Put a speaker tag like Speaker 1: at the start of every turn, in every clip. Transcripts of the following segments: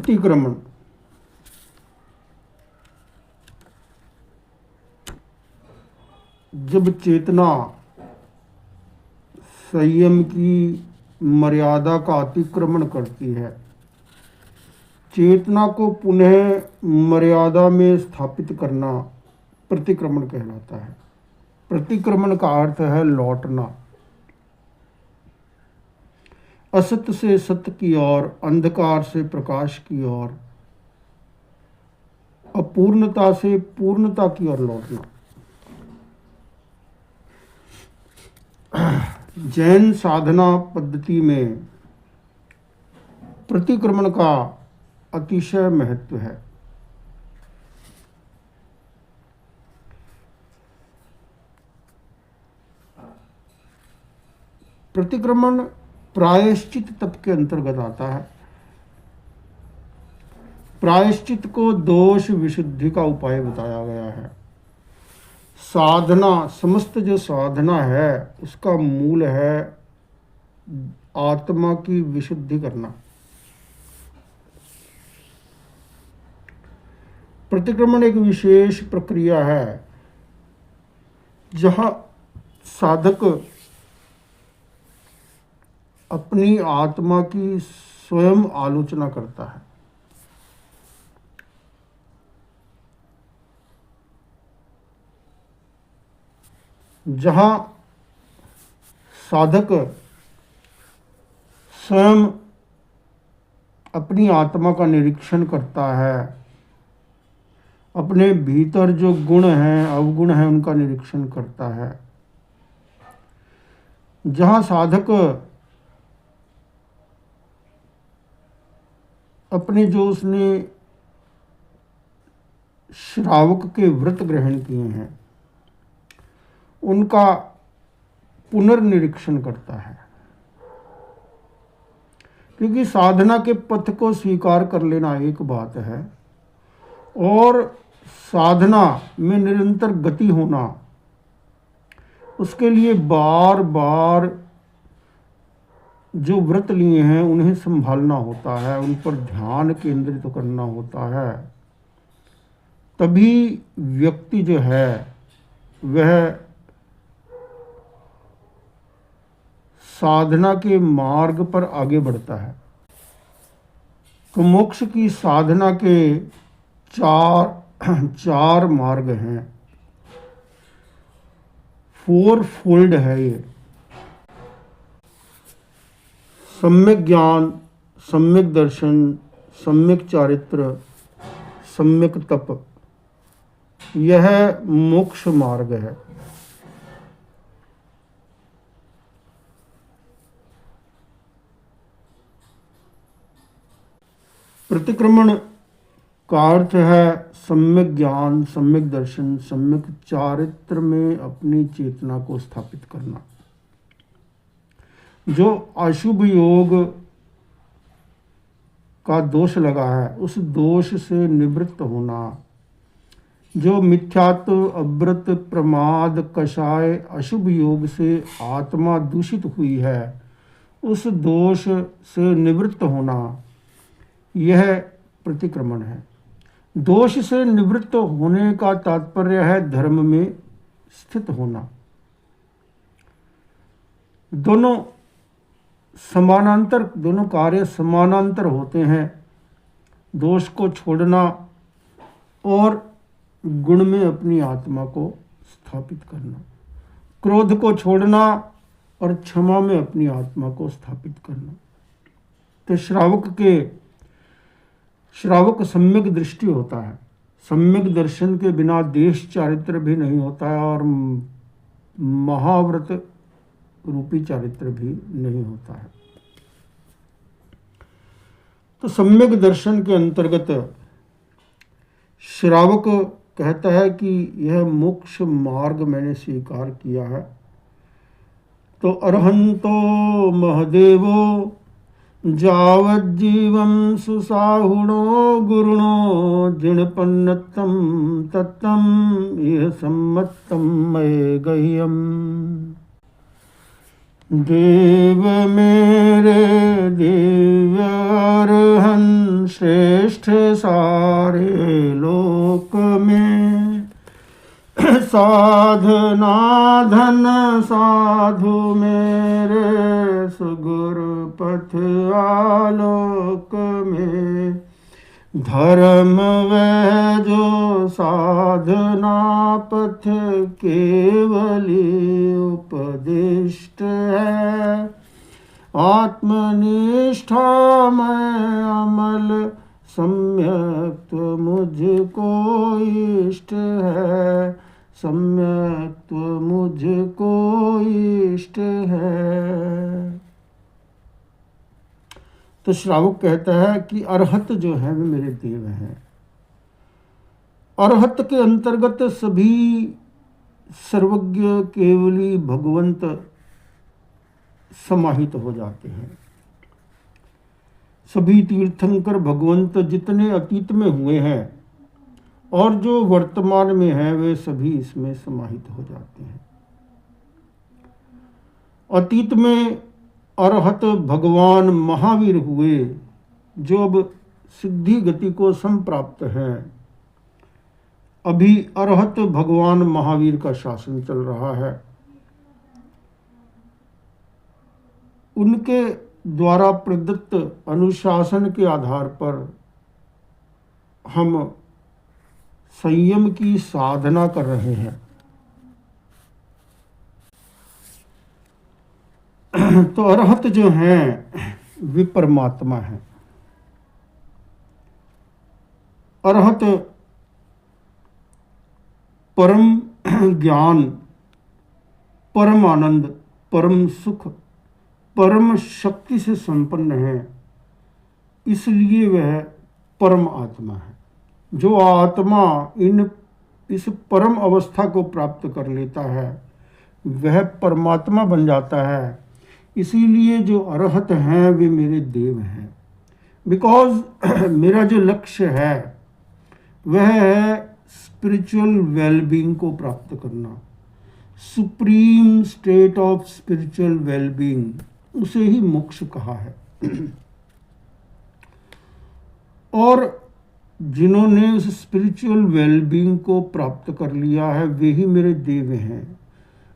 Speaker 1: प्रतिक्रमण। जब चेतना संयम की मर्यादा का अतिक्रमण करती है, चेतना को पुनः मर्यादा में स्थापित करना प्रतिक्रमण कहलाता है। प्रतिक्रमण का अर्थ है लौटना, असत से सत्य की ओर, अंधकार से प्रकाश की ओर, अपूर्णता से पूर्णता की ओर लौटना। जैन साधना पद्धति में प्रतिक्रमण का अतिशय महत्व है। प्रतिक्रमण प्रायश्चित तप के अंतर्गत आता है। प्रायश्चित को दोष विशुद्धि का उपाय बताया गया है। साधना, समस्त जो साधना है उसका मूल है आत्मा की विशुद्धि करना। प्रतिक्रमण एक विशेष प्रक्रिया है जहाँ साधक अपनी आत्मा की स्वयं आलोचना करता है। जहाँ साधक स्वयं अपनी आत्मा का निरीक्षण करता है, अपने भीतर जो गुण हैं, अवगुण हैं, उनका निरीक्षण करता है। जहाँ साधक अपने जो उसने श्रावक के व्रत ग्रहण किए हैं उनका पुनर्निरीक्षण करता है। क्योंकि साधना के पथ को स्वीकार कर लेना एक बात है और साधना में निरंतर गति होना, उसके लिए बार बार जो व्रत लिए हैं उन्हें संभालना होता है, उन पर ध्यान केंद्रित करना होता है। तभी व्यक्ति जो है वह साधना के मार्ग पर आगे बढ़ता है। तो मोक्ष की साधना के चार मार्ग हैं, 4 फोल्ड है ये। सम्यक ज्ञान, सम्यक दर्शन, सम्यक चारित्र, सम्यक तप, यह मोक्ष मार्ग है। प्रतिक्रमण का अर्थ है सम्यक ज्ञान, सम्यक दर्शन, सम्यक चारित्र में अपनी चेतना को स्थापित करना। जो अशुभ योग का दोष लगा है उस दोष से निवृत्त होना। जो मिथ्यात्व, अव्रत, प्रमाद, कषाय, अशुभ योग से आत्मा दूषित हुई है, उस दोष से निवृत्त होना, यह प्रतिक्रमण है। दोष से निवृत्त होने का तात्पर्य है धर्म में स्थित होना। दोनों समानांतर, दोनों कार्य समानांतर होते हैं। दोष को छोड़ना और गुण में अपनी आत्मा को स्थापित करना, क्रोध को छोड़ना और क्षमा में अपनी आत्मा को स्थापित करना। तो श्रावक सम्यक दृष्टि होता है। सम्यक दर्शन के बिना देश चारित्र भी नहीं होता है और महाव्रत रूपी चारित्र भी नहीं होता है। तो सम्यक दर्शन के अंतर्गत श्रावक कहता है कि यह मोक्ष मार्ग मैंने स्वीकार किया है। तो अरहंतो महदेवो जावज्जीवं सुसाहुणो गुरुणो जिणपन्नत्तं तत्तं यह सम्मत्तं मये गह्यम्। देव मेरे दिव्य अरहं श्रेष्ठ सारे लोक में। साधना धन साधु मेरे सुगुर पथ आलोक में। धर्म वह जो साधना पथ केवली उपदिष्ट है। आत्मनिष्ठा में अमल सम्यक्त्व मुझको इष्ट है। सम्यक्त्व मुझको इष्ट है। तो श्रावक कहता है कि अरहत जो है वे मेरे देव हैं। अरहत के अंतर्गत सभी सर्वज्ञ केवली भगवंत समाहित हो जाते हैं। सभी तीर्थंकर भगवंत जितने अतीत में हुए हैं और जो वर्तमान में हैं वे सभी इसमें समाहित हो जाते हैं। अतीत में अरहत भगवान महावीर हुए जो अब सिद्धि गति को संप्राप्त हैं। अभी अरहत भगवान महावीर का शासन चल रहा है। उनके द्वारा प्रदत्त अनुशासन के आधार पर हम संयम की साधना कर रहे हैं। तो अरहत जो हैं वे परमात्मा हैं। अरहत परम ज्ञान, परम आनंद, परम सुख, परम शक्ति से संपन्न है। इसलिए वह परम आत्मा है। जो आत्मा इस परम अवस्था को प्राप्त कर लेता है वह परमात्मा बन जाता है। इसीलिए जो अरहत हैं वे मेरे देव हैं। बिकॉज मेरा जो लक्ष्य है वह है स्पिरिचुअल वेलबींग को प्राप्त करना। Supreme state of spiritual wellbeing उसे ही मोक्ष कहा है। और जिन्होंने उस स्पिरिचुअल वेलबींग को प्राप्त कर लिया है वे ही मेरे देव हैं।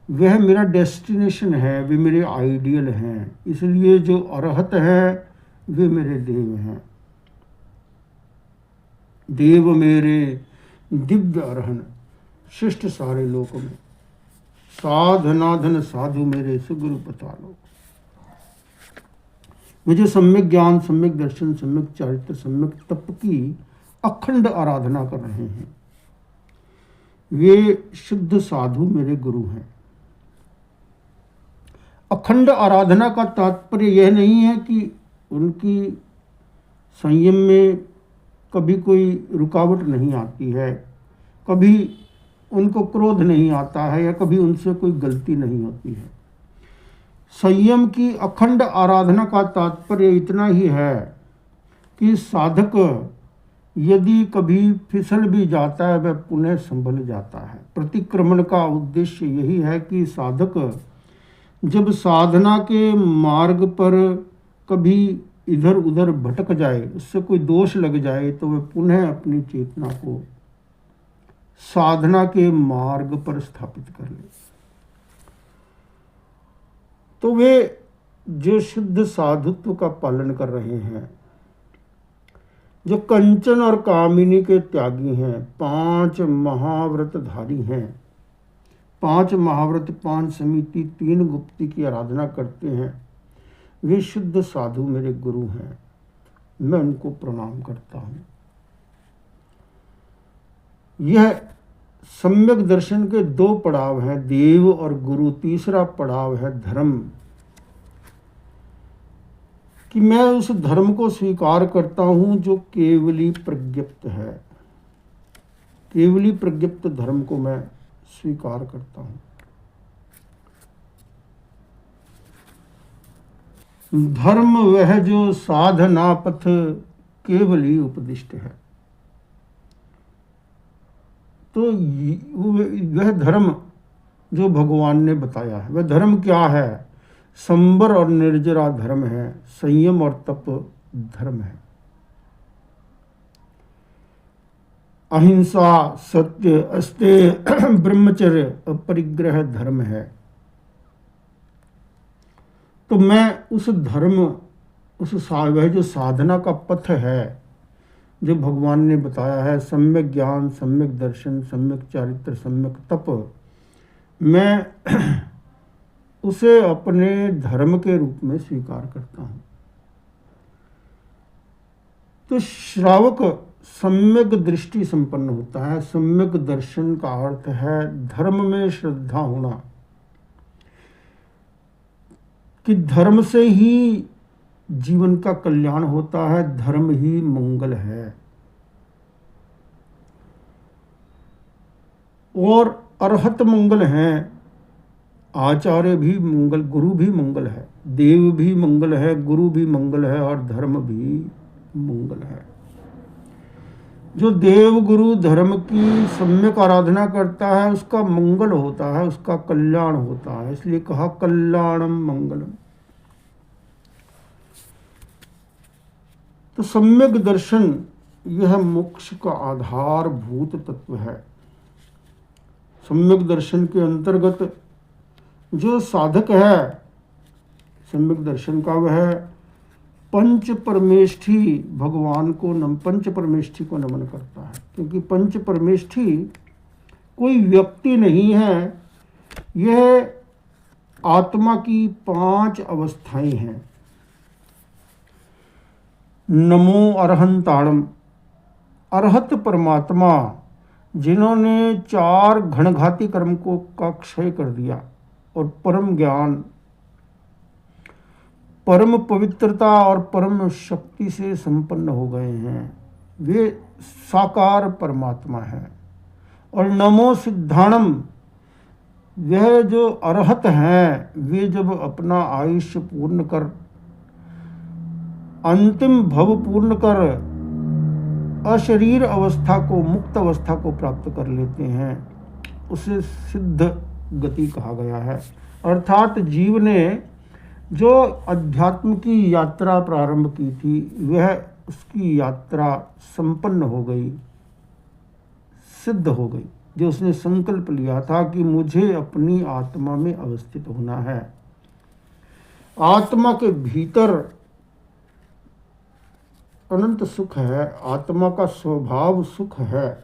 Speaker 1: वह मेरा डेस्टिनेशन है, वे मेरे आइडियल हैं। इसलिए जो अरहत है वे मेरे देव हैं। देव मेरे दिव्य अरहन शिष्ट सारे लोक में। साधनाधन साधु मेरे सुगुरु पतालो। वे जो सम्यक ज्ञान, सम्यक दर्शन, सम्यक चारित्र, सम्यक तप की अखंड आराधना कर रहे हैं वे शुद्ध साधु मेरे गुरु हैं। अखंड आराधना का तात्पर्य यह नहीं है कि उनकी संयम में कभी कोई रुकावट नहीं आती है, कभी उनको क्रोध नहीं आता है या कभी उनसे कोई गलती नहीं होती है। संयम की अखंड आराधना का तात्पर्य इतना ही है कि साधक यदि कभी फिसल भी जाता है वह पुनः संभल जाता है। प्रतिक्रमण का उद्देश्य यही है कि साधक जब साधना के मार्ग पर कभी इधर उधर भटक जाए, उससे कोई दोष लग जाए, तो वह पुनः अपनी चेतना को साधना के मार्ग पर स्थापित कर ले। तो वे जो शुद्ध साधुत्व का पालन कर रहे हैं, जो कंचन और कामिनी के त्यागी हैं, 5 महाव्रतधारी हैं, 5 महाव्रत, 5 समिति, 3 गुप्ती की आराधना करते हैं, वे शुद्ध साधु मेरे गुरु हैं। मैं उनको प्रणाम करता हूँ। यह सम्यक दर्शन के 2 पड़ाव हैं, देव और गुरु। तीसरा पड़ाव है धर्म, कि मैं उस धर्म को स्वीकार करता हूँ जो केवली प्रज्ञप्त है। केवली प्रज्ञप्त धर्म को मैं स्वीकार करता हूँ। धर्म वह जो साधना पथ केवली उपदिष्ट है। तो वह धर्म जो भगवान ने बताया है, वह धर्म क्या है? संबर और निर्जरा धर्म है, संयम और तप धर्म है। अहिंसा, सत्य, अस्तेय, ब्रह्मचर्य, अपरिग्रह धर्म है। तो मैं उस धर्म, वह जो साधना का पथ है जो भगवान ने बताया है, सम्यक ज्ञान, सम्यक दर्शन, सम्यक चारित्र, सम्यक तप, मैं उसे अपने धर्म के रूप में स्वीकार करता हूँ। तो श्रावक सम्यक दृष्टि संपन्न होता है। सम्यक दर्शन का अर्थ है धर्म में श्रद्धा होना, कि धर्म से ही जीवन का कल्याण होता है, धर्म ही मंगल है। और अरहत मंगल हैं, आचार्य भी मंगल, गुरु भी मंगल है, देव भी मंगल है, गुरु भी मंगल है, और धर्म भी मंगल है। जो देव गुरु धर्म की सम्यक आराधना करता है उसका मंगल होता है, उसका कल्याण होता है। इसलिए कहा कल्याणम मंगलम। तो सम्यक दर्शन यह मोक्ष का आधारभूत तत्व है। सम्यक दर्शन के अंतर्गत जो साधक है सम्यक दर्शन का, वह पंच परमेष्ठी भगवान को पंच परमेष्ठी को नमन करता है। क्योंकि पंच परमेष्ठी कोई व्यक्ति नहीं है, यह आत्मा की 5 अवस्थाएं हैं। नमो अरहंताणम, अरहत परमात्मा जिन्होंने 4 घणघाती कर्म को का क्षय कर दिया और परम ज्ञान, परम पवित्रता और परम शक्ति से संपन्न हो गए हैं, वे साकार परमात्मा है। और नमो सिद्धाणम, वह जो अरहत हैं, वे जब अपना आयुष्य पूर्ण कर, अंतिम भव पूर्ण कर अशरीर अवस्था को, मुक्त अवस्था को प्राप्त कर लेते हैं, उसे सिद्ध गति कहा गया है। अर्थात जीव ने जो अध्यात्म की यात्रा प्रारंभ की थी, वह उसकी यात्रा संपन्न हो गई, सिद्ध हो गई। जो उसने संकल्प लिया था कि मुझे अपनी आत्मा में अवस्थित होना है, आत्मा के भीतर अनंत सुख है, आत्मा का स्वभाव सुख है।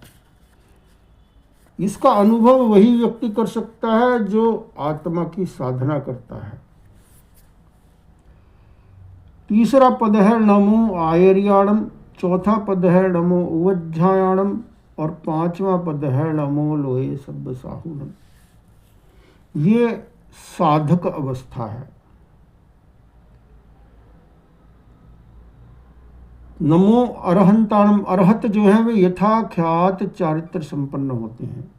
Speaker 1: इसका अनुभव वही व्यक्ति कर सकता है जो आत्मा की साधना करता है। तीसरा पद है नमो आयर्याणम, चौथा पद है नमो उवज्झायाणम, और 5वां पद है नमो लोहे सब साहुनम। ये साधक अवस्था है। नमो अरहंताणम, अरहत जो है वे यथाख्यात चारित्र संपन्न होते हैं।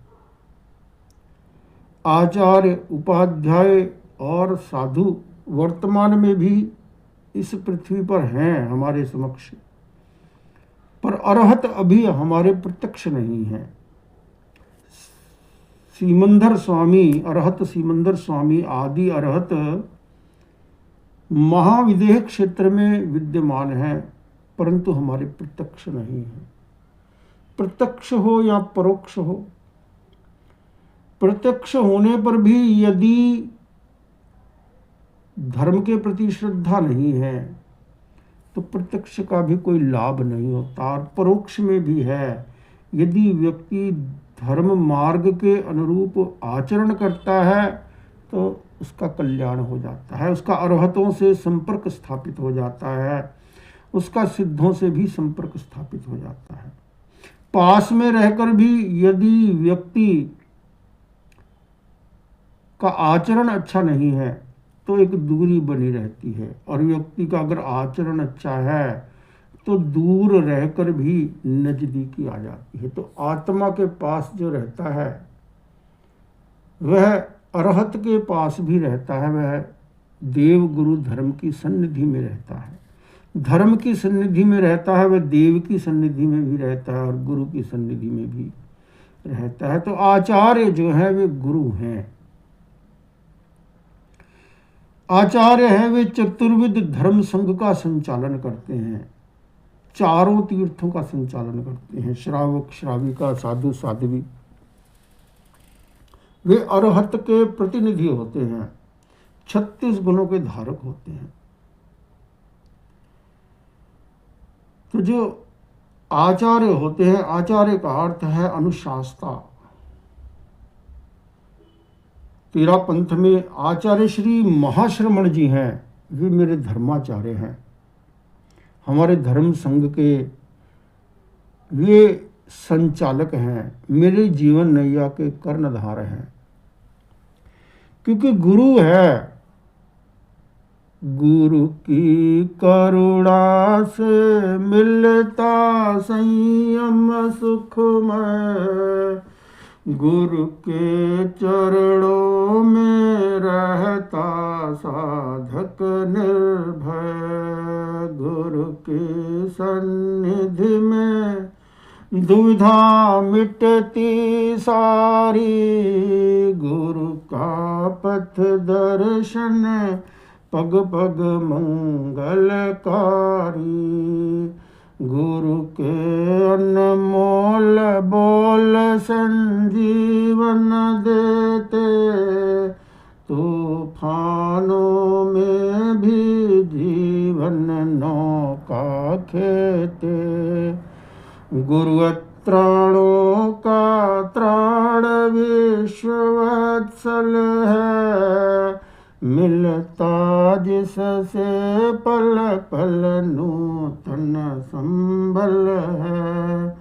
Speaker 1: आचार्य, उपाध्याय और साधु वर्तमान में भी इस पृथ्वी पर हैं हमारे समक्ष, पर अरहत अभी हमारे प्रत्यक्ष नहीं है। सीमंदर स्वामी, अरहत सीमंदर स्वामी आदि अरहत महाविदेह क्षेत्र में विद्यमान है, परंतु हमारे प्रत्यक्ष नहीं है। प्रत्यक्ष हो या परोक्ष हो, प्रत्यक्ष होने पर भी यदि धर्म के प्रति श्रद्धा नहीं है तो प्रत्यक्ष का भी कोई लाभ नहीं होता। और परोक्ष में भी है, यदि व्यक्ति धर्म मार्ग के अनुरूप आचरण करता है तो उसका कल्याण हो जाता है, उसका अरहतों से संपर्क स्थापित हो जाता है, उसका सिद्धों से भी संपर्क स्थापित हो जाता है। पास में रहकर भी यदि व्यक्ति का आचरण अच्छा नहीं है तो एक दूरी बनी रहती है, और व्यक्ति का अगर आचरण अच्छा है तो दूर रहकर भी नजदीकी आ जाती है। तो आत्मा के पास जो रहता है वह अरहत के पास भी रहता है, वह देव गुरु धर्म की सन्निधि में रहता है। धर्म की सन्निधि में रहता है, वह देव की सन्निधि में भी रहता है और गुरु की सन्निधि में भी रहता है। तो आचार्य जो है वे गुरु हैं। आचार्य हैं वे चतुर्विध धर्म संघ का संचालन करते हैं। चारों तीर्थों का संचालन करते हैं। श्रावक, श्राविका, साधु, साध्वी, वे अरहत के प्रतिनिधि होते हैं, 36 गुणों के धारक होते हैं। तो जो आचार्य होते हैं, आचार्य का अर्थ है अनुशास्ता। तेरा पंथ में आचार्य श्री महाश्रमण जी हैं, वे मेरे धर्माचार्य हैं, हमारे धर्म संघ के वे संचालक हैं, मेरे जीवन नैया के कर्णधार हैं। क्योंकि गुरु है, गुरु की करुणा से मिलता संयम सुखमय, गुरु के चरणों में रहता साधक निर्भय, गुरु की सन्निधि में दुविधा मिटती सारी, गुरु का पथ दर्शन पग पग मंगलकारी, गुरु के अनमोल बोल संजीवन देते, तूफानों में भी जीवन नौका खेते, गुरु त्राणों का त्राण विश्ववत्सल है, मिलता जिससे पल पल नूतन संबल है,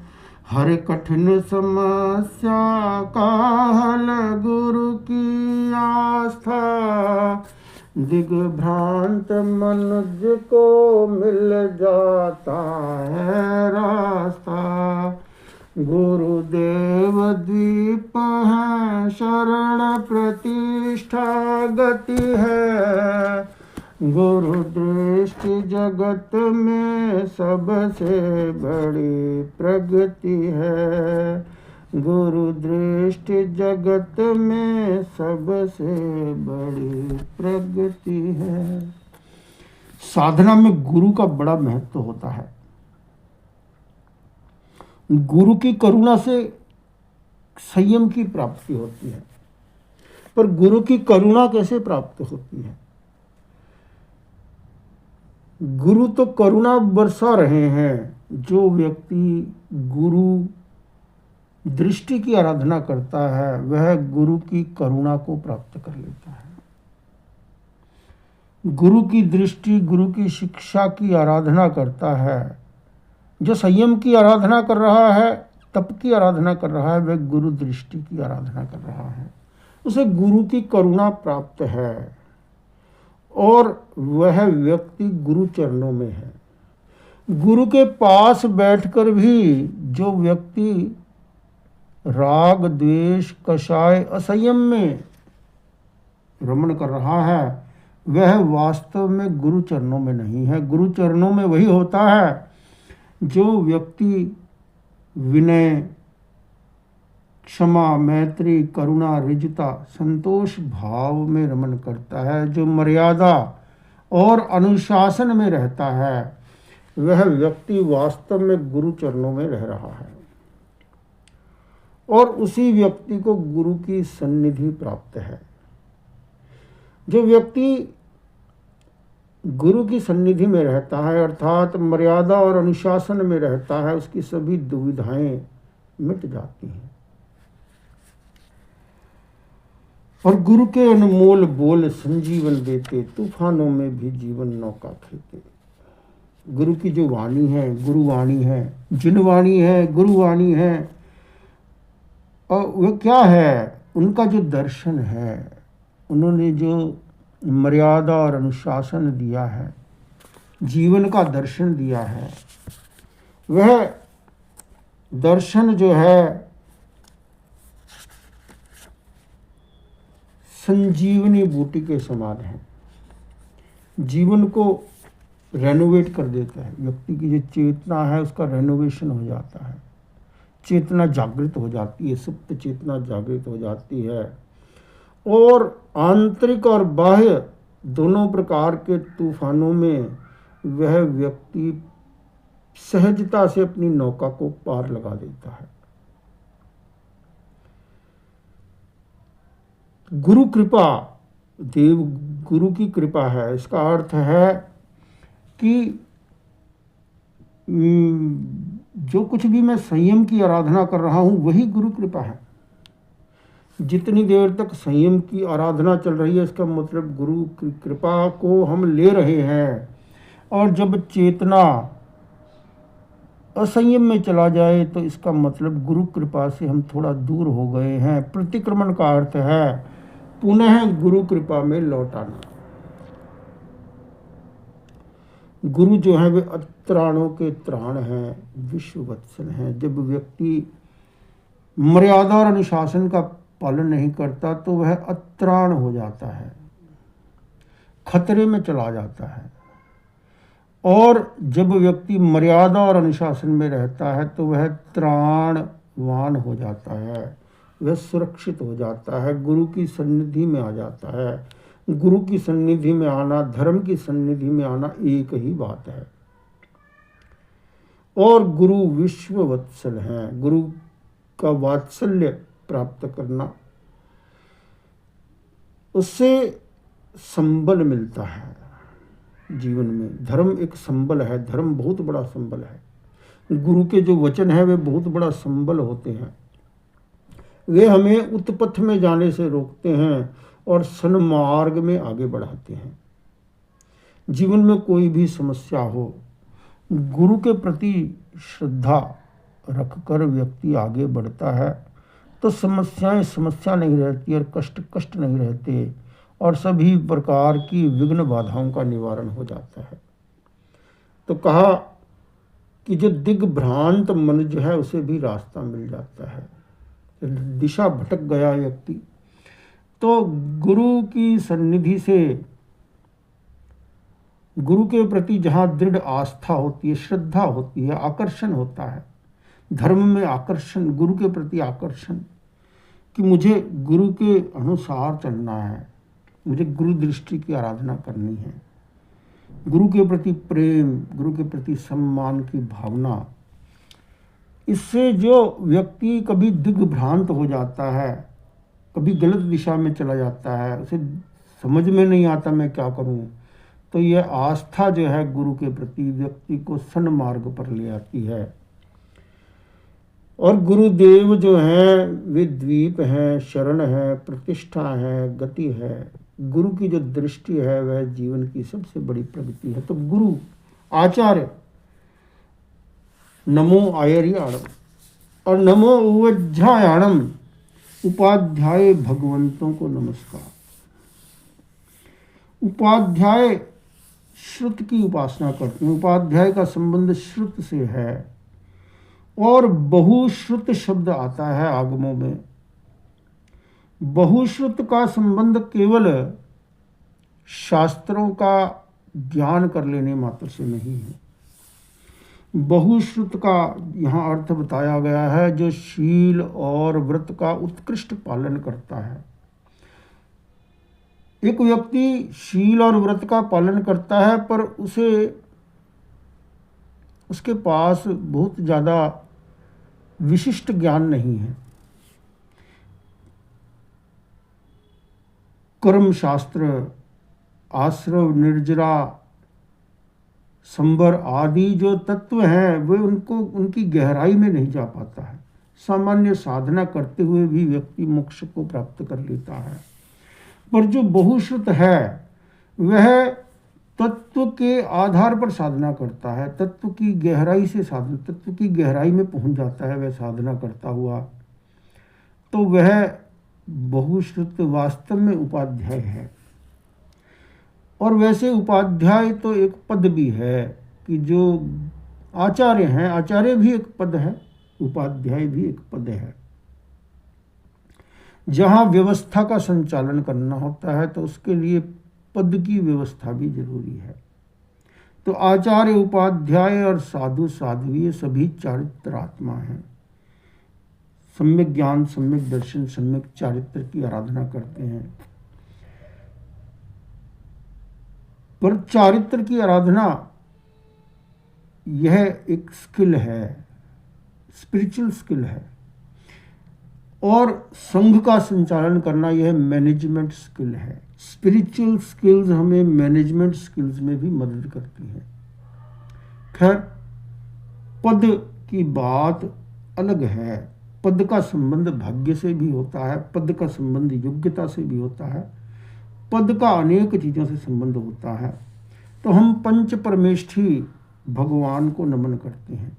Speaker 1: हर कठिन समस्या का हल गुरु की आस्था, दिग्भ्रांत मनुज को मिल जाता है रास्ता, गुरुदेव द्वीप है, शरण प्रतिष्ठा गति है, गुरु दृष्टि जगत में सबसे बड़ी प्रगति है, गुरु दृष्टि जगत में सबसे बड़ी प्रगति है। साधना में गुरु का बड़ा महत्व होता है। गुरु की करुणा से संयम की प्राप्ति होती है। पर गुरु की करुणा कैसे प्राप्त होती है? गुरु तो करुणा बरसा रहे हैं। जो व्यक्ति गुरु दृष्टि की आराधना करता है वह गुरु की करुणा को प्राप्त कर लेता है। गुरु की दृष्टि, गुरु की शिक्षा की आराधना करता है। जो संयम की आराधना कर रहा है, तप की आराधना कर रहा है, वह गुरु दृष्टि की आराधना कर रहा है। उसे गुरु की करुणा प्राप्त है और वह व्यक्ति गुरु चरणों में है। गुरु के पास बैठकर भी जो व्यक्ति राग, द्वेष, कषाय, असंयम में रमण कर रहा है वह वास्तव में गुरु चरणों में नहीं है। गुरु चरणों में वही होता है जो व्यक्ति विनय, क्षमा, मैत्री, करुणा, ऋजुता, संतोष भाव में रमण करता है, जो मर्यादा और अनुशासन में रहता है, वह व्यक्ति वास्तव में गुरु चरणों में रह रहा है और उसी व्यक्ति को गुरु की सन्निधि प्राप्त है। जो व्यक्ति गुरु की सन्निधि में रहता है अर्थात मर्यादा और अनुशासन में रहता है, उसकी सभी दुविधाएं मिट जाती हैं और गुरु के अनमोल बोल संजीवन देते, तूफानों में भी जीवन नौका खेते। गुरु की जो वाणी है गुरुवाणी है, जिनवाणी है गुरुवाणी है, और वह क्या है? उनका जो दर्शन है, उन्होंने जो मर्यादा और अनुशासन दिया है, जीवन का दर्शन दिया है, वह दर्शन जो है संजीवनी बूटी के समान है। जीवन को रेनोवेट कर देता है। व्यक्ति की जो चेतना है उसका रेनोवेशन हो जाता है, चेतना जागृत हो जाती है, सुप्त चेतना जागृत हो जाती है और आंतरिक और बाह्य दोनों प्रकार के तूफानों में वह व्यक्ति सहजता से अपनी नौका को पार लगा देता है। गुरु कृपा, देव गुरु की कृपा है। इसका अर्थ है कि जो कुछ भी मैं संयम की आराधना कर रहा हूं वही गुरु कृपा है। जितनी देर तक संयम की आराधना चल रही है इसका मतलब गुरु की कृपा को हम ले रहे हैं। और जब चेतना असंयम में चला जाए तो इसका मतलब गुरु कृपा से हम थोड़ा दूर हो गए हैं। प्रतिक्रमण का अर्थ है पुनः गुरु कृपा में लौट आना। गुरु जो है वे अत्राणों के त्राण हैं, विश्व वत्सल हैं। जब व्यक्ति मर्यादा और अनुशासन का पालन नहीं करता तो वह अत्राण हो जाता है, खतरे में चला जाता है। और जब व्यक्ति मर्यादा और अनुशासन में रहता है तो वह त्राणवान हो जाता है, वह सुरक्षित हो जाता है, गुरु की सन्निधि में आ जाता है। गुरु की सन्निधि में आना, धर्म की सन्निधि में आना एक ही बात है। और गुरु विश्व वत्सल हैं। गुरु का वात्सल्य प्राप्त करना, उससे संबल मिलता है जीवन में। धर्म एक संबल है, धर्म बहुत बड़ा संबल है। गुरु के जो वचन है वे बहुत बड़ा संबल होते हैं। वे हमें उत्पथ में जाने से रोकते हैं और सन्मार्ग में आगे बढ़ाते हैं। जीवन में कोई भी समस्या हो, गुरु के प्रति श्रद्धा रखकर व्यक्ति आगे बढ़ता है तो समस्याएं समस्या नहीं रहती और कष्ट कष्ट नहीं रहते और सभी प्रकार की विघ्न बाधाओं का निवारण हो जाता है। तो कहा कि जो दिग्भ्रांत मन जो है उसे भी रास्ता मिल जाता है। दिशा भटक गया व्यक्ति तो गुरु की सन्निधि से, गुरु के प्रति जहाँ दृढ़ आस्था होती है, श्रद्धा होती है, आकर्षण होता है, धर्म में आकर्षण, गुरु के प्रति आकर्षण कि मुझे गुरु के अनुसार चलना है, मुझे गुरु दृष्टि की आराधना करनी है, गुरु के प्रति प्रेम, गुरु के प्रति सम्मान की भावना। इससे जो व्यक्ति कभी दिग्भ्रांत हो जाता है, कभी गलत दिशा में चला जाता है, उसे समझ में नहीं आता मैं क्या करूं, तो यह आस्था जो है गुरु के प्रति व्यक्ति को सन्मार्ग पर ले आती है। और गुरुदेव जो हैं वे द्वीप हैं, शरण है, प्रतिष्ठा है, गति है। गुरु की जो दृष्टि है वह जीवन की सबसे बड़ी प्रगति है। तो गुरु आचार्य नमो आयर्याणम और नमो उवज्झायाणम, उपाध्याय भगवंतों को नमस्कार। उपाध्याय श्रुत की उपासना करते हैं। उपाध्याय का संबंध श्रुत से है और बहुश्रुत शब्द आता है आगमों में। बहुश्रुत का संबंध केवल शास्त्रों का ज्ञान कर लेने मात्र से नहीं है। बहुश्रुत का यहाँ अर्थ बताया गया है जो शील और व्रत का उत्कृष्ट पालन करता है। एक व्यक्ति शील और व्रत का पालन करता है पर उसके पास बहुत ज़्यादा विशिष्ट ज्ञान नहीं है। कर्म शास्त्र, आश्रव, निर्जरा, संबर आदि जो तत्व हैं वे उनकी गहराई में नहीं जा पाता है। सामान्य साधना करते हुए भी व्यक्ति मोक्ष को प्राप्त कर लेता है। पर जो बहुश्रुत है वह तत्व के आधार पर साधना करता है, तत्व की गहराई से साधना, तत्व की गहराई में पहुंच जाता है वह साधना करता हुआ, तो वह बहुश्रुत वास्तव में उपाध्याय है। और वैसे उपाध्याय तो एक पद भी है कि जो आचार्य हैं, आचार्य भी एक पद है, उपाध्याय भी एक पद है। जहाँ व्यवस्था का संचालन करना होता है तो उसके लिए पद की व्यवस्था भी जरूरी है। तो आचार्य, उपाध्याय और साधु साध्वी सभी चारित्रात्मा हैं। सम्यक ज्ञान, सम्यक दर्शन, सम्यक चारित्र की आराधना करते हैं। पर चारित्र की आराधना यह एक स्किल है, स्पिरिचुअल स्किल है। और संघ का संचालन करना यह मैनेजमेंट स्किल है। स्पिरिचुअल स्किल्स हमें मैनेजमेंट स्किल्स में भी मदद करती हैं। खैर, पद की बात अलग है। पद का संबंध भाग्य से भी होता है, पद का संबंध योग्यता से भी होता है, पद का अनेक चीज़ों से संबंध होता है। तो हम पंच परमेष्ठी भगवान को नमन करते हैं।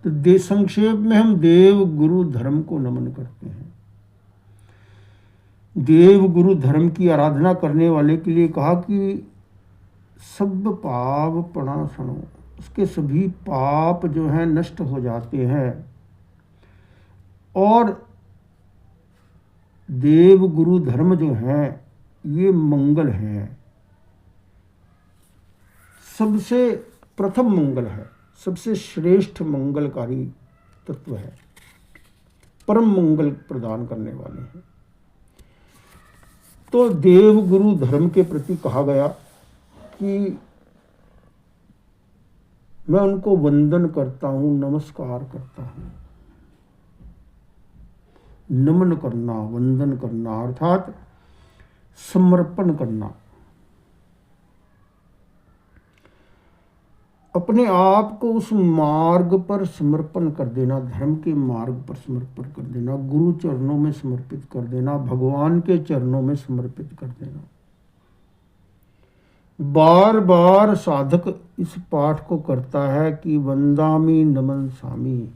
Speaker 1: तो संक्षेप में हम देव गुरु धर्म को नमन करते हैं। देव गुरु धर्म की आराधना करने वाले के लिए कहा कि सब पाप प्रणाशनो, उसके सभी पाप जो हैं नष्ट हो जाते हैं। और देव गुरु धर्म जो है ये मंगल है, सबसे प्रथम मंगल है, सबसे श्रेष्ठ मंगलकारी तत्व है, परम मंगल प्रदान करने वाले हैं। तो देव गुरु धर्म के प्रति कहा गया कि मैं उनको वंदन करता हूं, नमस्कार करता हूं। नमन करना, वंदन करना अर्थात समर्पण करना, अपने आप को उस मार्ग पर समर्पण कर देना, धर्म के मार्ग पर समर्पण कर देना, गुरु चरणों में समर्पित कर देना, भगवान के चरणों में समर्पित कर देना। बार बार साधक इस पाठ को करता है कि वंदामि नमन सामी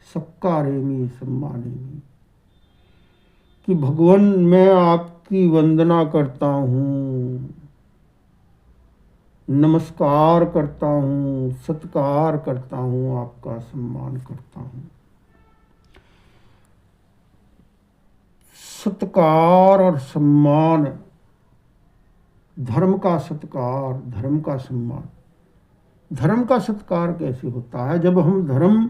Speaker 1: सक्कारेमि सम्मानेमि, कि भगवान मैं आपकी वंदना करता हूँ, नमस्कार करता हूँ, सत्कार करता हूँ, आपका सम्मान करता हूँ। सत्कार और सम्मान, धर्म का सत्कार, धर्म का सम्मान। धर्म का सत्कार कैसे होता है? जब हम धर्म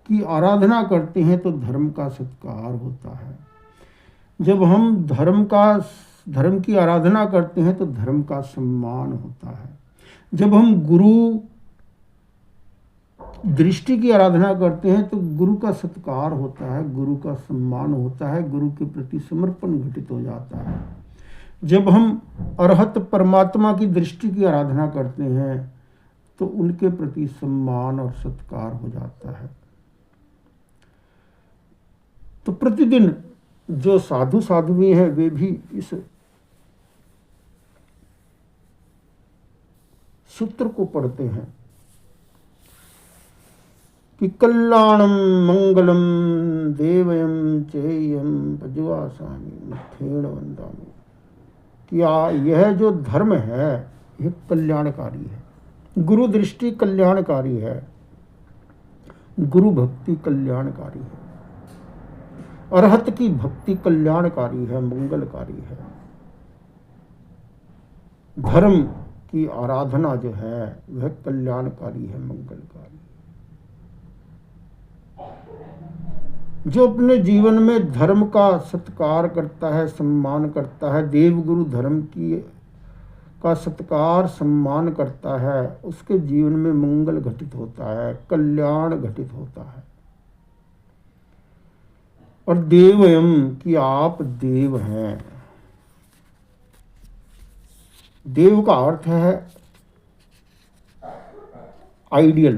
Speaker 1: की आराधना करते हैं तो धर्म का सत्कार होता है। जब हम धर्म की आराधना करते हैं तो धर्म का सम्मान होता है। जब हम गुरु दृष्टि की आराधना करते हैं तो गुरु का सत्कार होता है, गुरु का सम्मान होता है, गुरु के प्रति समर्पण घटित हो जाता है। जब हम अरहत परमात्मा की दृष्टि की आराधना करते हैं तो उनके प्रति सम्मान और सत्कार हो जाता है। तो प्रतिदिन जो साधु साध्वी हैं वे भी इस सूत्र को पढ़ते हैं कि कल्याणम मंगलम देवयम चेयम पजवासामि मिथ्येण वंदामि, कि यह जो धर्म है यह कल्याणकारी है, गुरु दृष्टि कल्याणकारी है, गुरु भक्ति कल्याणकारी है, अरहत की भक्ति कल्याणकारी है, मंगलकारी है। धर्म की आराधना जो है वह कल्याणकारी है, मंगलकारी। जो अपने जीवन में धर्म का सत्कार करता है, सम्मान करता है, देव गुरु धर्म का सत्कार सम्मान करता है, उसके जीवन में मंगल घटित होता है, कल्याण घटित होता है। और देवयम, कि आप देव हैं। देव का अर्थ है आइडियल,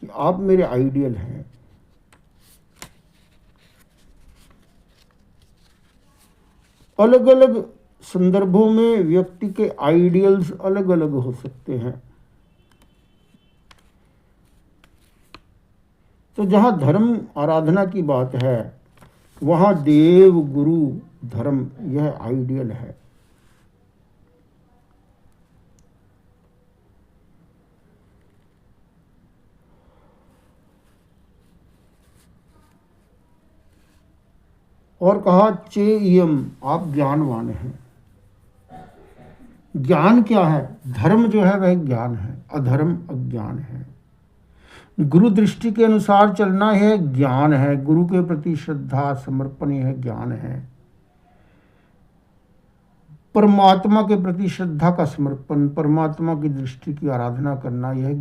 Speaker 1: कि आप मेरे आइडियल हैं। अलग अलग संदर्भों में व्यक्ति के आइडियल्स अलग अलग हो सकते हैं। तो जहां धर्म आराधना की बात है वहां देव गुरु धर्म यह आइडियल है। और कहा चेयम, आप ज्ञानवान हैं। ज्ञान क्या है? धर्म जो है वह ज्ञान है, अधर्म अज्ञान है। गुरु दृष्टि के अनुसार चलना है ज्ञान है, गुरु के प्रति श्रद्धा समर्पण यह ज्ञान है। परमात्मा के प्रति श्रद्धा का समर्पण, परमात्मा की दृष्टि की आराधना करना यह